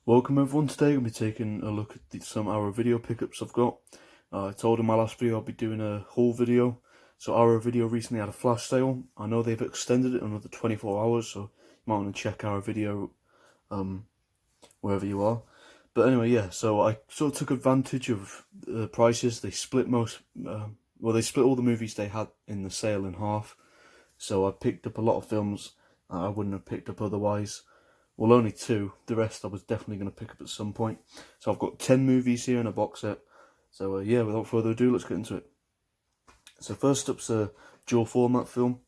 Welcome everyone, today I'm going to be taking a look at some Arrow video pickups I've got. I told in my last video I'll be doing a haul video. So Arrow video recently had a flash sale. I know they've extended it another 24 hours, so you might want to check Arrow video wherever you are. But anyway, yeah, so I sort of took advantage of the prices. They split they split all the movies they had in the sale in half. So I picked up a lot of films I wouldn't have picked up otherwise. Well, only 2. The rest I was definitely going to pick up at some point. So I've got 10 movies here in a box set. So yeah, without further ado, let's get into it. So first up's a dual format film.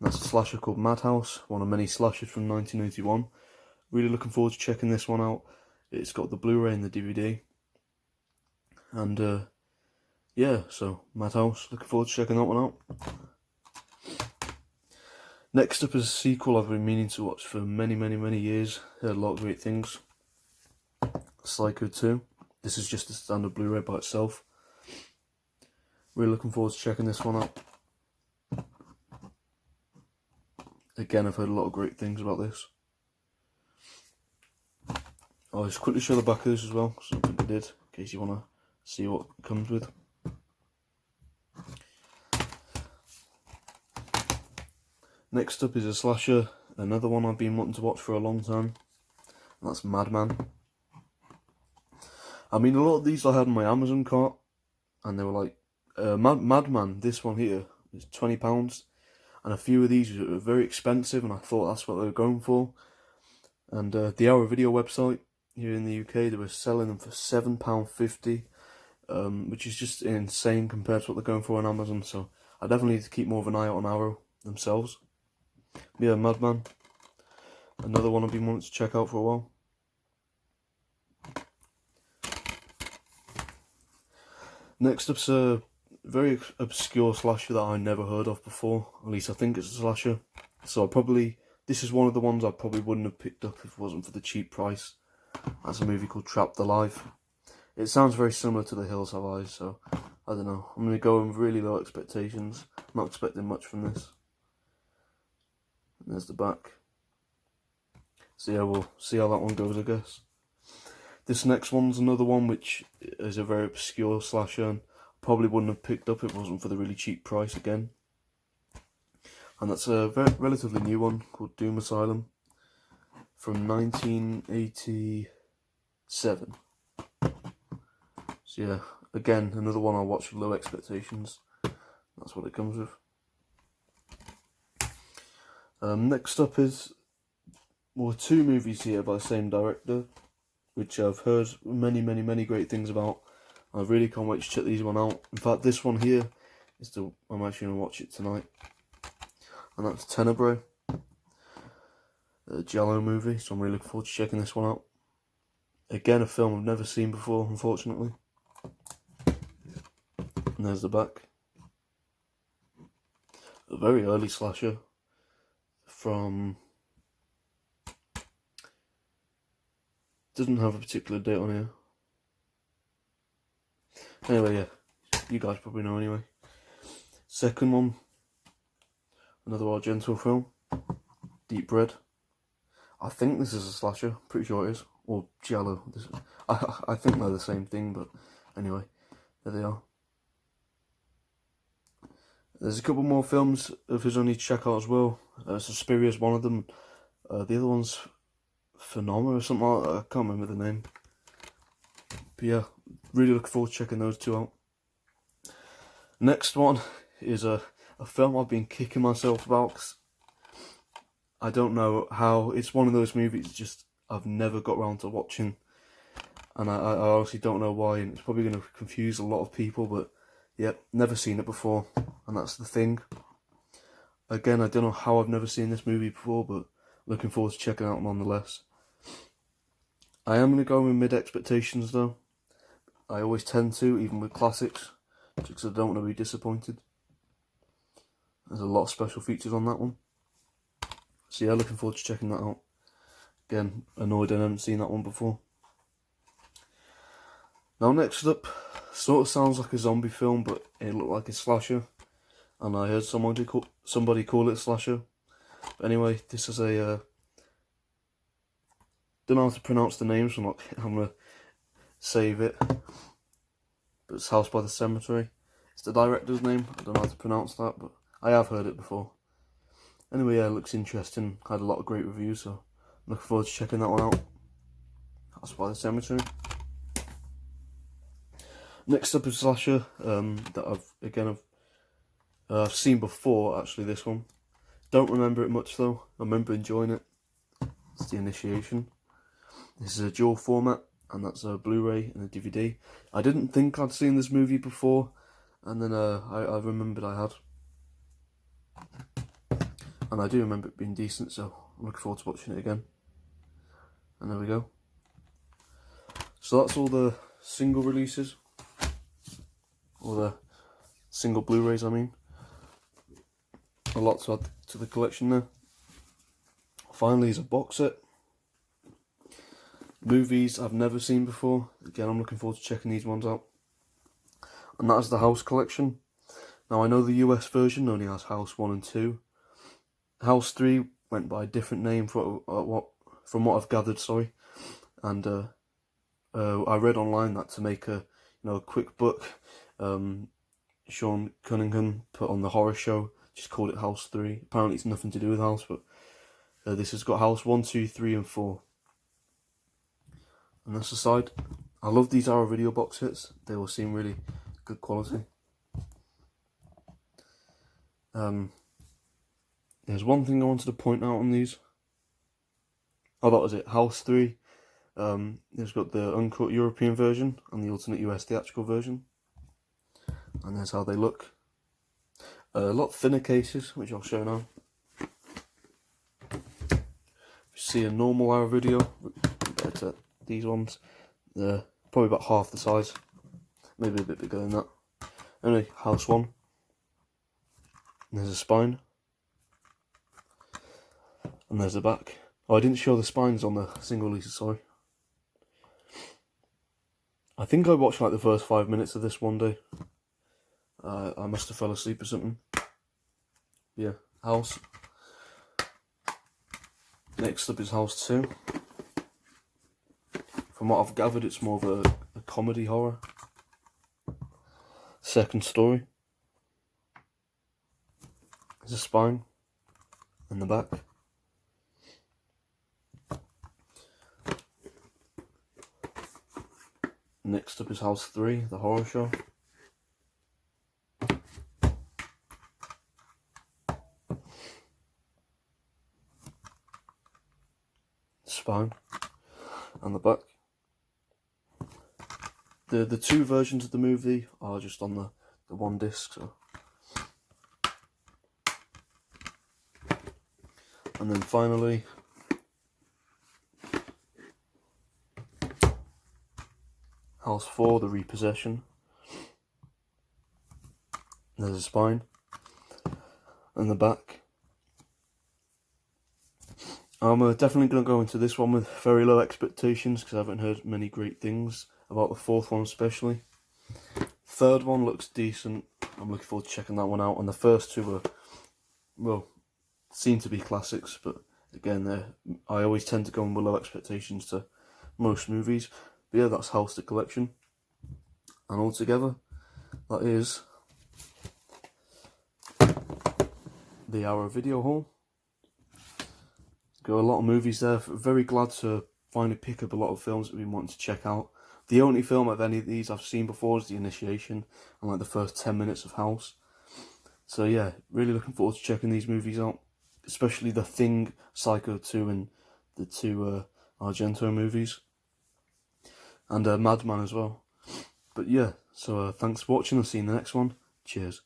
That's a slasher called Madhouse, one of many slashers from 1981. Really looking forward to checking this one out. It's got the Blu-ray and the DVD. And yeah, so Madhouse, looking forward to checking that one out. Next up is a sequel I've been meaning to watch for many years. Heard a lot of great things. Psycho 2. This is just a standard Blu-ray by itself. Really looking forward to checking this one out. Again, I've heard a lot of great things about this. I'll just quickly show the back of this as well, something I did, in case you want to see what it comes with. Next up is a slasher, another one I've been wanting to watch for a long time, and that's Madman. I mean, a lot of these I had in my Amazon cart, and they were like, Madman, this one here, is £20, and a few of these were very expensive, and I thought that's what they were going for. And the Arrow video website here in the UK, they were selling them for £7.50, which is just insane compared to what they're going for on Amazon, so I definitely need to keep more of an eye out on Arrow themselves. Yeah, Madman, another one I've been wanting to check out for a while. Next up's a very obscure slasher that I never heard of before. At least I think it's a slasher. So this is one of the ones I probably wouldn't have picked up if it wasn't for the cheap price. That's a movie called Trapped Alive. It sounds very similar to The Hills Have Eyes, so I don't know. I'm going to go in with really low expectations. I'm not expecting much from this. And there's the back. So yeah, we'll see how that one goes, I guess. This next one's another one which is a very obscure slasher, and probably wouldn't have picked up if it wasn't for the really cheap price again. And that's a relatively new one called Doom Asylum from 1987. So yeah, again, another one I'll watch with low expectations. That's what it comes with. Next up is, 2 movies here by the same director, which I've heard many great things about. I really can't wait to check these one out. In fact, this one here is I'm actually going to watch it tonight. And that's Tenebrae, a Jello movie, so I'm really looking forward to checking this one out. Again, a film I've never seen before, unfortunately. And there's the back. A very early slasher from... doesn't have a particular date on here. Anyway, yeah, you guys probably know anyway. Second one, another Argento film, Deep Red. I think this is a slasher, pretty sure it is. Or Jello. I think they're the same thing, but anyway, there they are. There's a couple more films of his I need to check out as well. Suspiria is one of them. The other one's Phenomena or something like that. I can't remember the name. But yeah, really looking forward to checking those 2 out. Next one is a film I've been kicking myself about, 'cause I don't know how. It's one of those movies just I've never got around to watching, and I honestly don't know why, and it's probably going to confuse a lot of people, but yep, never seen it before, and that's The Thing. Again, I don't know how I've never seen this movie before, but looking forward to checking it out nonetheless. I am going to go with mid expectations though. I always tend to, even with classics, because I don't want to be disappointed. There's a lot of special features on that one. So yeah, looking forward to checking that out. Again, annoyed I haven't seen that one before. Now next up, sort of sounds like a zombie film, but it looked like a slasher. And I heard somebody call it a slasher. But anyway, this is a Don't know how to pronounce the name, so I'm gonna save it. But it's House by the Cemetery. It's the director's name. I don't know how to pronounce that, but I have heard it before. Anyway, yeah, it looks interesting. Had a lot of great reviews, so I'm looking forward to checking that one out. House by the Cemetery. Next up is slasher that I've seen before. Actually, this one. Don't remember it much though. I remember enjoying it. It's The Initiation. This is a dual format, and that's a Blu-ray and a DVD. I didn't think I'd seen this movie before, and then I remembered I had. And I do remember it being decent, so I'm looking forward to watching it again. And there we go. So that's all the single releases. Or the single Blu-rays, I mean. A lot to add to the collection there. Finally is a box set. Movies I've never seen before. Again, I'm looking forward to checking these ones out. And that is the House collection. Now I know the US version only has House 1 and 2. House 3 went by a different name from what I've gathered, sorry. And I read online that to make a quick buck, Sean Cunningham put on the horror show, just called it House 3. Apparently it's nothing to do with House, but this has got House 1, 2, 3 and 4. And that's aside, I love these Arrow video box sets. They all seem really good quality. There's one thing I wanted to point out on these. Oh, that was it. House 3. There's got the uncut European version and the alternate US theatrical version. And there's how they look. A lot thinner cases, which I'll show now. If you see a normal Arrow video compared to these ones, they're probably about half the size. Maybe a bit bigger than that. Anyway, House 1. And there's a spine. And there's the back. Oh, I didn't show the spines on the single releases, sorry. I think I watched like the first 5 minutes of this one day. I must have fell asleep or something. Yeah, House. Next up is House 2. From what I've gathered, it's more of a comedy horror. Second Story. There's a spine in the back. Next up is House 3, the horror show. Spine and the back. The two versions of the movie are just on the one disc, so. And then finally, House 4, the repossession. There's a spine and the back. I'm definitely going to go into this one with very low expectations because I haven't heard many great things about the fourth one especially. Third one looks decent. I'm looking forward to checking that one out. And the first two seem to be classics, but again, I always tend to go in with low expectations to most movies. But yeah, that's House the collection. And altogether, that is the Arrow video haul. Got a lot of movies there. Very glad to finally pick up a lot of films that we've been wanting to check out. The only film of any of these I've seen before is The Initiation and like the first 10 minutes of House. So yeah, really looking forward to checking these movies out. Especially The Thing, Psycho 2 and the two Argento movies. And Madman as well. But yeah, so thanks for watching. I'll see you in the next one. Cheers.